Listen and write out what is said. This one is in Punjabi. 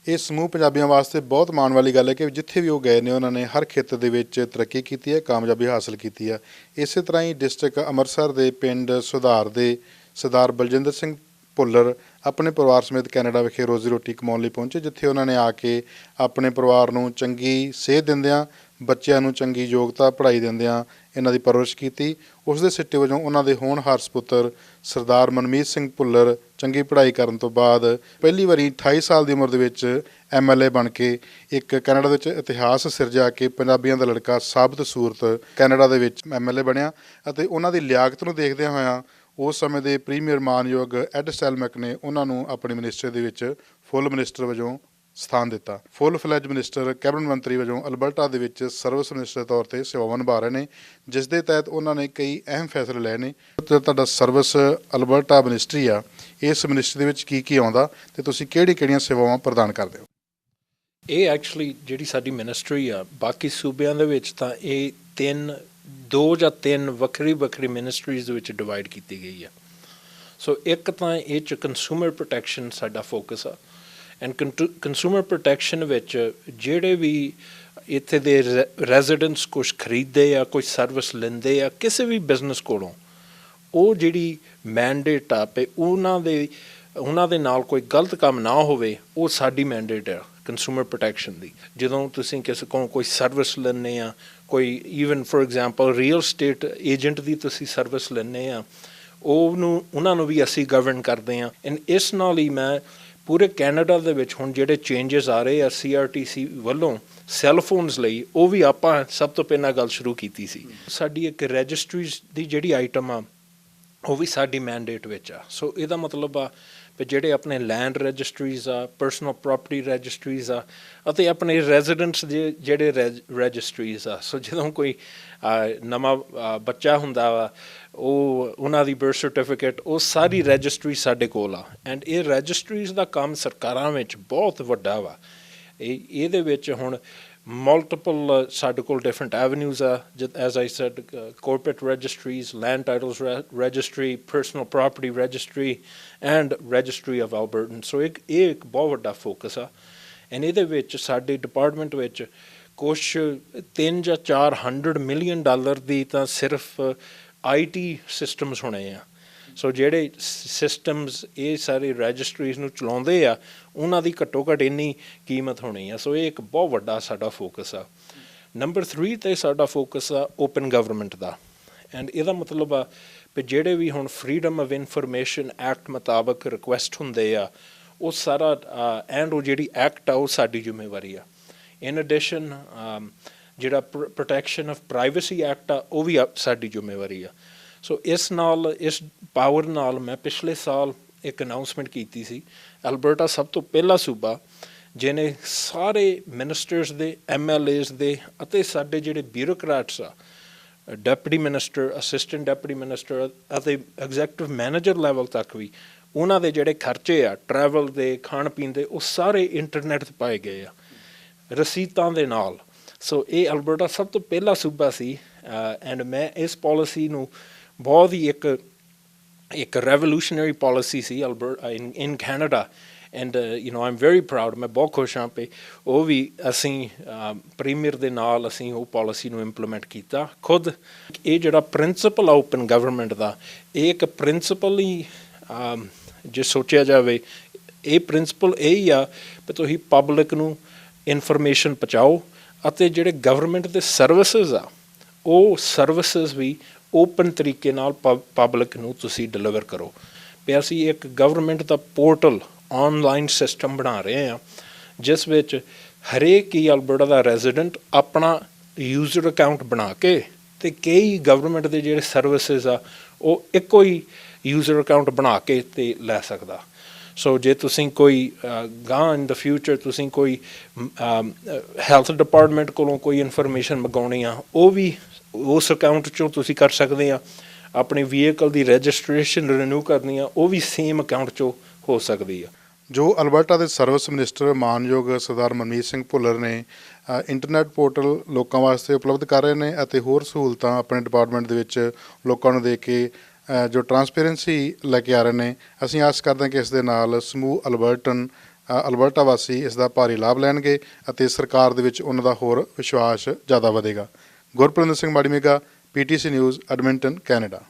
ਇਹ ਸਮੂਹ ਪੰਜਾਬੀਆਂ ਵਾਸਤੇ ਬਹੁਤ ਮਾਣ ਵਾਲੀ ਗੱਲ ਹੈ ਕਿ ਜਿੱਥੇ ਵੀ ਉਹ ਗਏ ਨੇ ਉਹਨਾਂ ਨੇ ਹਰ ਖੇਤਰ ਦੇ ਵਿੱਚ ਤਰੱਕੀ ਕੀਤੀ ਹੈ, ਕਾਮਯਾਬੀ ਹਾਸਲ ਕੀਤੀ ਹੈ। ਇਸੇ ਤਰ੍ਹਾਂ ਹੀ ਡਿਸਟ੍ਰਿਕਟ ਅੰਮ੍ਰਿਤਸਰ ਦੇ ਪਿੰਡ ਸੁਧਾਰ ਦੇ ਸਰਦਾਰ ਬਲਜਿੰਦਰ ਸਿੰਘ ਭੁੱਲਰ ਆਪਣੇ ਪਰਿਵਾਰ ਸਮੇਤ ਕੈਨੇਡਾ ਵਿਖੇ ਰੋਜ਼ੀ ਰੋਟੀ ਕਮਾਉਣ ਲਈ ਪਹੁੰਚੇ, ਜਿੱਥੇ ਉਹਨਾਂ ਨੇ ਆ ਕੇ ਆਪਣੇ ਪਰਿਵਾਰ ਨੂੰ ਚੰਗੀ ਸੇਧ ਦਿੰਦਿਆਂ, ਬੱਚਿਆਂ ਨੂੰ ਚੰਗੀ ਯੋਗਤਾ ਪੜ੍ਹਾਈ ਦਿੰਦਿਆਂ ਇਹਨਾਂ ਦੀ ਪਰਵਰਿਸ਼ ਕੀਤੀ। ਉਸ ਦੇ ਸਿੱਟੇ ਵਜੋਂ ਉਹਨਾਂ ਦੇ ਹੋਣਹਾਰ ਸਪੁੱਤਰ ਸਰਦਾਰ ਮਨਮੀਤ ਸਿੰਘ ਭੁੱਲਰ ਚੰਗੀ ਪੜ੍ਹਾਈ ਕਰਨ ਤੋਂ ਬਾਅਦ ਪਹਿਲੀ ਵਾਰੀ 28 ਸਾਲ ਦੀ ਉਮਰ ਦੇ ਵਿੱਚ MLA ਬਣ ਕੇ ਇੱਕ ਕੈਨੇਡਾ ਵਿੱਚ ਇਤਿਹਾਸ ਸਿਰਜਾ ਕੇ ਪੰਜਾਬੀਆਂ ਦਾ ਲੜਕਾ ਸਾਬਤ ਸੂਰਤ ਕੈਨੇਡਾ ਦੇ ਵਿੱਚ MLA ਬਣਿਆ। ਅਤੇ ਉਹਨਾਂ ਦੀ ਲਿਆਕਤ ਨੂੰ ਦੇਖਦਿਆਂ ਹੋਇਆਂ ਉਸ ਸਮੇਂ ਦੇ ਪ੍ਰੀਮੀਅਰ ਮਾਨਯੋਗ ਐਡ ਸਟੈਲਮੈਕ ਨੇ ਉਹਨਾਂ ਨੂੰ ਆਪਣੀ ਮਿਨਿਸਟਰੀ ਦੇ ਵਿੱਚ ਫੁੱਲ ਮਿਨਿਸਟਰ ਵਜੋਂ ਸਥਾਨ ਦਿੱਤਾ। ਫੁੱਲ ਫਲੈਜ ਮਿਨਿਸਟਰ ਕੈਬਨਿਟ ਮੰਤਰੀ ਵਜੋਂ ਅਲਬਰਟਾ ਦੇ ਵਿੱਚ ਸਰਵਿਸ ਮਿਨਿਸਟਰ ਦੇ ਤੌਰ 'ਤੇ ਸੇਵਾਵਾਂ ਨਿਭਾ ਰਹੇ ਨੇ, ਜਿਸ ਦੇ ਤਹਿਤ ਉਹਨਾਂ ਨੇ ਕਈ ਅਹਿਮ ਫੈਸਲੇ ਲਏ ਨੇ। ਤੁਹਾਡਾ ਸਰਵਿਸ ਅਲਬਰਟਾ ਮਿਨਿਸਟਰੀ ਆ, ਇਸ ਮਿਨਿਸਟਰੀ ਦੇ ਵਿੱਚ ਕੀ ਕੀ ਆਉਂਦਾ ਅਤੇ ਤੁਸੀਂ ਕਿਹੜੀਆਂ ਸੇਵਾਵਾਂ ਪ੍ਰਦਾਨ ਕਰਦੇ ਹੋ? ਇਹ ਐਕਚੁਅਲੀ ਜਿਹੜੀ ਸਾਡੀ ਮਿਨਿਸਟਰੀ ਆ, ਬਾਕੀ ਸੂਬਿਆਂ ਦੇ ਵਿੱਚ ਤਾਂ ਇਹ ਦੋ ਜਾਂ ਤਿੰਨ ਵੱਖਰੀ ਮਿਨਿਸਟਰੀਜ਼ ਵਿੱਚ ਡਿਵਾਈਡ ਕੀਤੀ ਗਈ ਆ। ਸੋ ਇੱਕ ਤਾਂ ਇਹ 'ਚ ਕੰਜ਼ਿਊਮਰ ਪ੍ਰੋਟੈਕਸ਼ਨ ਸਾਡਾ ਫੋਕਸ ਆ, ਐਂਡ ਕੰਜ਼ਿਊਮਰ ਪ੍ਰੋਟੈਕਸ਼ਨ ਵਿੱਚ ਜਿਹੜੇ ਵੀ ਇੱਥੇ ਦੇ ਰੈਜ਼ੀਡੈਂਟਸ ਕੁਛ ਖਰੀਦਦੇ ਆ, ਕੋਈ ਸਰਵਿਸ ਲੈਂਦੇ ਆ ਕਿਸੇ ਵੀ ਬਿਜ਼ਨਸ ਕੋਲੋਂ, ਉਹ ਜਿਹੜੀ ਮੈਂਡੇਟ ਆ ਪਏ ਉਹਨਾਂ ਦੇ ਨਾਲ ਕੋਈ ਗਲਤ ਕੰਮ ਨਾ ਹੋਵੇ, ਉਹ ਸਾਡੀ ਮੈਂਡੇਟ ਆ ਕੰਜ਼ਿਊਮਰ ਪ੍ਰੋਟੈਕਸ਼ਨ ਦੀ। ਜਦੋਂ ਤੁਸੀਂ ਕਿਸੇ ਕੋਲੋਂ ਕੋਈ ਸਰਵਿਸ ਲੈਂਦੇ ਆ, ਕੋਈ even for example real estate agent ਦੀ ਤੁਸੀਂ ਸਰਵਿਸ ਲੈਂਦੇ ਆ, ਉਹਨਾਂ ਨੂੰ ਵੀ ਅਸੀਂ ਗਵਰਨ ਕਰਦੇ ਹਾਂ। ਐਂਡ ਇਸ ਨਾਲ ਹੀ ਮੈਂ ਪੂਰੇ ਕੈਨੇਡਾ ਦੇ ਵਿੱਚ ਹੁਣ ਜਿਹੜੇ ਚੇਂਜਸ ਆ ਰਹੇ ਆ CRTC ਵੱਲੋਂ ਸੈੱਲ ਫੋਨਸ ਲਈ, ਉਹ ਵੀ ਆਪਾਂ ਸਭ ਤੋਂ ਪਹਿਲਾਂ ਗੱਲ ਸ਼ੁਰੂ ਕੀਤੀ ਸੀ। ਸਾਡੀ ਇੱਕ ਰਜਿਸਟਰੀਜ਼ ਦੀ ਜਿਹੜੀ ਆਈਟਮ ਆ, ਉਹ ਵੀ ਸਾਡੀ ਮੈਂਡੇਟ ਵਿੱਚ ਆ। ਸੋ ਇਹਦਾ ਮਤਲਬ ਆ ਵੀ ਜਿਹੜੇ ਆਪਣੇ ਲੈਂਡ ਰਜਿਸਟਰੀਜ਼ ਆ, ਪਰਸਨਲ ਪ੍ਰੋਪਰਟੀ ਰਜਿਸਟਰੀਜ਼ ਆ, ਅਤੇ ਆਪਣੇ ਰੈਜ਼ੀਡੈਂਟਸ ਦੇ ਜਿਹੜੇ ਰਜਿਸਟਰੀਜ਼ ਆ। ਸੋ ਜਦੋਂ ਕੋਈ ਨਵਾਂ ਬੱਚਾ ਹੁੰਦਾ ਵਾ, ਉਹਨਾਂ ਦੀ ਬਰਥ ਸਰਟੀਫਿਕੇਟ, ਉਹ ਸਾਰੀ ਰਜਿਸਟਰੀ ਸਾਡੇ ਕੋਲ ਆ। ਐਂਡ ਇਹ ਰਜਿਸਟਰੀਜ਼ ਦਾ ਕੰਮ ਸਰਕਾਰਾਂ ਵਿੱਚ ਬਹੁਤ ਵੱਡਾ ਵਾ। ਇਹਦੇ ਵਿੱਚ ਹੁਣ ਮਲਟੀਪਲ ਸਾਡੇ ਕੋਲ ਡਿਫਰੈਂਟ ਐਵਨਿਊਜ਼ ਆ, as I said, corporate registries, land titles registry, personal property registry and registry of Alberta. So ਇਹ ਇੱਕ ਬਹੁਤ ਵੱਡਾ ਫੋਕਸ ਆ। ਐਂਡ ਇਹਦੇ ਵਿੱਚ ਸਾਡੇ ਡਿਪਾਰਟਮੈਂਟ ਵਿੱਚ ਕੁਛ 300 ਜਾਂ 400 ਮਿਲੀਅਨ ਡਾਲਰ ਦੀ ਤਾਂ ਸਿਰਫ IT ਸਿਸਟਮਸ ਹੋਣੇ ਆ। ਸੋ ਜਿਹੜੇ ਸਿਸਟਮਸ ਇਹ ਸਾਰੇ ਰਜਿਸਟਰੀਜ਼ ਨੂੰ ਚਲਾਉਂਦੇ ਆ, ਉਹਨਾਂ ਦੀ ਘੱਟੋ ਘੱਟ ਇੰਨੀ ਕੀਮਤ ਹੋਣੀ ਆ। ਸੋ ਇਹ ਇੱਕ ਬਹੁਤ ਵੱਡਾ ਸਾਡਾ ਫੋਕਸ ਆ। ਨੰਬਰ 3 ਤੇ ਸਾਡਾ ਫੋਕਸ ਆ ਓਪਨ ਗਵਰਨਮੈਂਟ ਦਾ। ਐਂਡ ਇਹਦਾ ਮਤਲਬ ਆ ਵੀ ਜਿਹੜੇ ਵੀ ਹੁਣ ਫਰੀਡਮ ਆਫ ਇਨਫੋਰਮੇਸ਼ਨ ਐਕਟ ਮੁਤਾਬਕ ਰਿਕੁਐਸਟ ਹੁੰਦੇ ਆ, ਉਹ ਸਾਰਾ ਐਂਡ ਉਹ ਜਿਹੜੀ ਐਕਟ ਆ, ਉਹ ਸਾਡੀ ਜ਼ਿੰਮੇਵਾਰੀ ਆ। ਇਨ ਐਡੀਸ਼ਨ ਜਿਹੜਾ ਪ੍ਰੋਟੈਕਸ਼ਨ ਆਫ ਪ੍ਰਾਈਵੇਸੀ ਐਕਟ ਆ, ਉਹ ਵੀ ਸਾਡੀ ਜ਼ਿੰਮੇਵਾਰੀ ਆ। ਸੋ ਇਸ ਪਾਵਰ ਨਾਲ ਮੈਂ ਪਿਛਲੇ ਸਾਲ ਇੱਕ ਅਨਾਊਂਸਮੈਂਟ ਕੀਤੀ ਸੀ, ਐਲਬਰਟਾ ਸਭ ਤੋਂ ਪਹਿਲਾ ਸੂਬਾ ਜਿਹਨੇ ਸਾਰੇ ਮਿਨਿਸਟਰਸ ਦੇ, MLAs ਦੇ ਅਤੇ ਸਾਡੇ ਜਿਹੜੇ ਬਿਊਰੋਕਰੈਟਸ ਆ, deputy minister, assistant deputy minister ਅਤੇ ਐਗਜ਼ੈਕਟਿਵ ਮੈਨੇਜਰ ਲੈਵਲ ਤੱਕ ਵੀ, ਉਹਨਾਂ ਦੇ ਜਿਹੜੇ ਖਰਚੇ ਆ ਟਰੈਵਲ ਦੇ, ਖਾਣ ਪੀਣ ਦੇ, ਉਹ ਸਾਰੇ ਇੰਟਰਨੈਟ 'ਤੇ ਪਾਏ ਗਏ ਆ ਰਸੀਦਾਂ ਦੇ ਨਾਲ। ਸੋ ਇਹ ਐਲਬਰਟਾ ਸਭ ਤੋਂ ਪਹਿਲਾ ਸੂਬਾ ਸੀ। ਐਂਡ ਮੈਂ ਇਸ ਪਾਲਿਸੀ ਨੂੰ ਬਹੁਤ ਹੀ ਇੱਕ revolutionary policy C in Canada. And Aam very proud, ਮੈਂ ਬਹੁਤ ਖੁਸ਼ ਹਾਂ ਪਈ ਉਹ ਵੀ ਅਸੀਂ ਪ੍ਰੀਮੀਅਰ ਦੇ ਨਾਲ ਅਸੀਂ ਉਹ ਪਾਲਿਸੀ ਨੂੰ ਇੰਪਲੀਮੈਂਟ ਕੀਤਾ ਖੁਦ। ਇਹ ਜਿਹੜਾ ਪ੍ਰਿੰਸੀਪਲ ਆ ਓਪਨ ਗਵਰਨਮੈਂਟ ਦਾ, ਇਹ ਇੱਕ ਪ੍ਰਿੰਸੀਪਲ ਹੀ ਜੇ ਸੋਚਿਆ ਜਾਵੇ, ਇਹ ਪ੍ਰਿੰਸੀਪਲ ਇਹ ਹੀ ਆ ਵੀ ਤੁਸੀਂ ਪਬਲਿਕ ਨੂੰ ਇਨਫੋਰਮੇਸ਼ਨ ਪਹੁੰਚਾਓ ਅਤੇ ਜਿਹੜੇ ਗਵਰਨਮੈਂਟ ਦੇ ਸਰਵਿਸਿਜ਼ ਆ, ਉਹ ਸਰਵਿਸਿਜ਼ ਵੀ ਓਪਨ ਤਰੀਕੇ ਨਾਲ ਪਬਲਿਕ ਨੂੰ ਤੁਸੀਂ ਡਿਲੀਵਰ ਕਰੋ। ਵੀ ਅਸੀਂ ਇੱਕ ਗਵਰਨਮੈਂਟ ਦਾ ਪੋਰਟਲ ਔਨਲਾਈਨ ਸਿਸਟਮ ਬਣਾ ਰਹੇ ਹਾਂ, ਜਿਸ ਵਿੱਚ ਹਰੇਕ ਹੀ ਐਲਬਰਟਾ ਦਾ ਰੈਜ਼ੀਡੈਂਟ ਆਪਣਾ ਯੂਜ਼ਰ ਅਕਾਊਂਟ ਬਣਾ ਕੇ ਅਤੇ ਕਈ ਗਵਰਨਮੈਂਟ ਦੇ ਜਿਹੜੇ ਸਰਵਿਸਿਜ਼ ਆ, ਉਹ ਇੱਕੋ ਹੀ ਯੂਜ਼ਰ ਅਕਾਊਂਟ ਬਣਾ ਕੇ ਅਤੇ ਲੈ ਸਕਦਾ। ਸੋ ਜੇ ਤੁਸੀਂ ਕੋਈ ਗਾਂ ਇਨ ਦ ਫਿਊਚਰ ਤੁਸੀਂ ਕੋਈ ਹੈਲਥ ਡਿਪਾਰਟਮੈਂਟ ਕੋਲੋਂ ਕੋਈ ਇਨਫੋਰਮੇਸ਼ਨ ਮੰਗਾਉਣੀ ਆ, ਉਹ ਵੀ ਉਸ ਅਕਾਊਂਟ 'ਚੋਂ ਤੁਸੀਂ ਕਰ ਸਕਦੇ ਆ। ਆਪਣੀ ਵਹੀਕਲ ਦੀ ਰਜਿਸਟ੍ਰੇਸ਼ਨ ਰਿਨਿਊ ਕਰਨੀ ਆ, ਉਹ ਵੀ ਸੇਮ ਅਕਾਊਂਟ 'ਚੋਂ ਹੋ ਸਕਦੀ ਆ। ਜੋ ਅਲਬਰਟਾ ਦੇ ਸਰਵਿਸ ਮਿਨਿਸਟਰ ਮਾਨਯੋਗ ਸਰਦਾਰ ਮਨਮੀਤ ਸਿੰਘ ਭੁੱਲਰ ਨੇ ਇੰਟਰਨੈਟ ਪੋਰਟਲ ਲੋਕਾਂ ਵਾਸਤੇ ਉਪਲਬਧ ਕਰ ਰਹੇ ਨੇ ਅਤੇ ਹੋਰ ਸਹੂਲਤਾਂ ਆਪਣੇ ਡਿਪਾਰਟਮੈਂਟ ਦੇ ਵਿੱਚ ਲੋਕਾਂ ਨੂੰ ਦੇ ਕੇ ਜੋ ਟਰਾਂਸਪੇਰੈਂਸੀ ਲੈ ਕੇ ਆ ਰਹੇ ਨੇ, ਅਸੀਂ ਆਸ ਕਰਦੇ ਹਾਂ ਕਿ ਇਸ ਦੇ ਨਾਲ ਸਮੂਹ ਅਲਬਰਟਨ ਅਲਬਰਟਾ ਵਾਸੀ ਇਸ ਦਾ ਭਾਰੀ ਲਾਭ ਲੈਣਗੇ ਅਤੇ ਸਰਕਾਰ ਦੇ ਵਿੱਚ ਉਹਨਾਂ ਦਾ ਹੋਰ ਵਿਸ਼ਵਾਸ ਜ਼ਿਆਦਾ ਵਧੇਗਾ। Gurpreet Singh Marimega, PTC news, Edmonton, Canada.